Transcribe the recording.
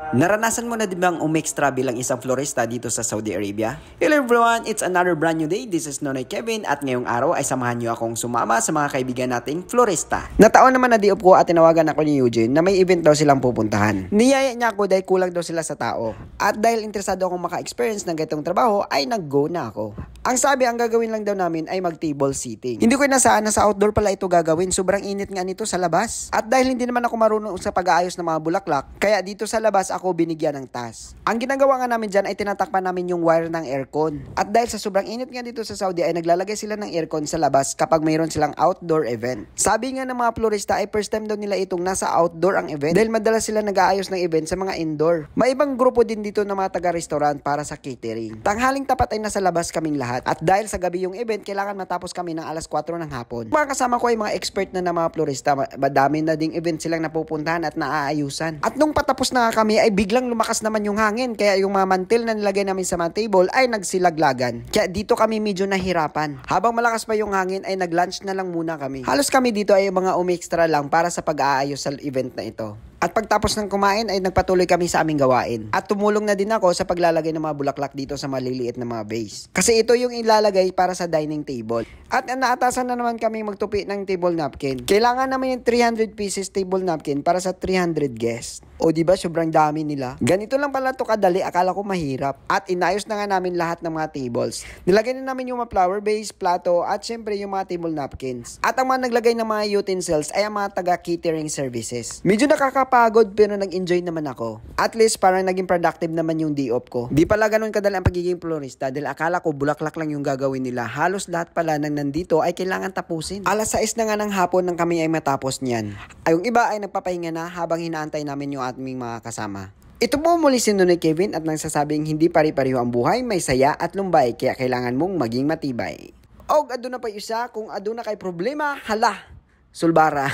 Naranasan mo na din bang umextra bilang isang florista dito sa Saudi Arabia? Hello everyone, it's another brand new day. This is Nonoy Kevin at ngayong araw ay samahan niyo akong sumama sa mga kaibigan nating florista. Nataon naman na diop ko at tinawagan ako ni Eugene na may event daw silang pupuntahan. Niyaya niya ako dahil kulang daw sila sa tao. At dahil interesado akong maka-experience ng ganitong trabaho ay nag-go na ako. Ang sabi, ang gagawin lang daw namin ay mag-table sitting. Hindi ko inasaan na sa outdoor pala ito gagawin. Sobrang init nga nito sa labas. At dahil hindi naman ako marunong sa pag-aayos ng mga bulaklak, kaya dito sa labas ako binigyan ng task. Ang ginagawa nga namin dyan ay tinatakpan namin yung wire ng aircon. At dahil sa sobrang init nga dito sa Saudi ay naglalagay sila ng aircon sa labas kapag mayroon silang outdoor event. Sabi nga ng mga florista ay first time daw nila itong nasa outdoor ang event dahil madalas sila nag-aayos ng event sa mga indoor. May ibang grupo din dito na mga taga-restaurant para sa catering. Tanghaling tapat ay nasa labas kaming lahat. At dahil sa gabi yung event, kailangan matapos kami ng alas 4 ng hapon. Mga kasama ko ay mga expert na mga florista. Madami na ding event silang napupuntahan at naaayusan. At nung patapos na kami ay biglang lumakas naman yung hangin. Kaya yung mga mantil na nilagay namin sa mga table ay nagsilaglagan. Kaya dito kami medyo nahirapan. Habang malakas pa yung hangin ay nag-lunch na lang muna kami. Halos kami dito ay mga umextra lang para sa pag-aayos sa event na ito. At pagtapos ng kumain ay nagpatuloy kami sa aming gawain. At tumulong na din ako sa paglalagay ng mga bulaklak dito sa maliliit na mga vase. Kasi ito yung ilalagay para sa dining table. At naatasan na naman kami magtupi ng table napkin. Kailangan naman yung 300 pieces table napkin para sa 300 guests. O diba sobrang dami nila? Ganito lang pala to kadali, akala ko mahirap. At inayos na nga namin lahat ng mga tables. Nilagay na namin yung mga flower vase, plato, at syempre yung mga table napkins. At ang mga naglagay ng mga utensils ay ang mga taga-catering services. Medyo nakakapagod pero nag-enjoy naman ako. At least parang naging productive naman yung day off ko. Di pala ganun kadali ang pagiging florista dahil akala ko bulaklak lang yung gagawin nila. Halos lahat pala ng nandito ay kailangan tapusin. Alas 6 na nga ng hapon nang kami ay matapos niyan. Ay yung iba ay nagpapahinga na habang hinaantay namin yung aming mga kasama. Ito po muli si Nonoy Kevin at nagsasabing hindi pari-pariho ang buhay, may saya at lumbay kaya kailangan mong maging matibay. Og aduna pa isa kung aduna kay problema, hala, sulbara.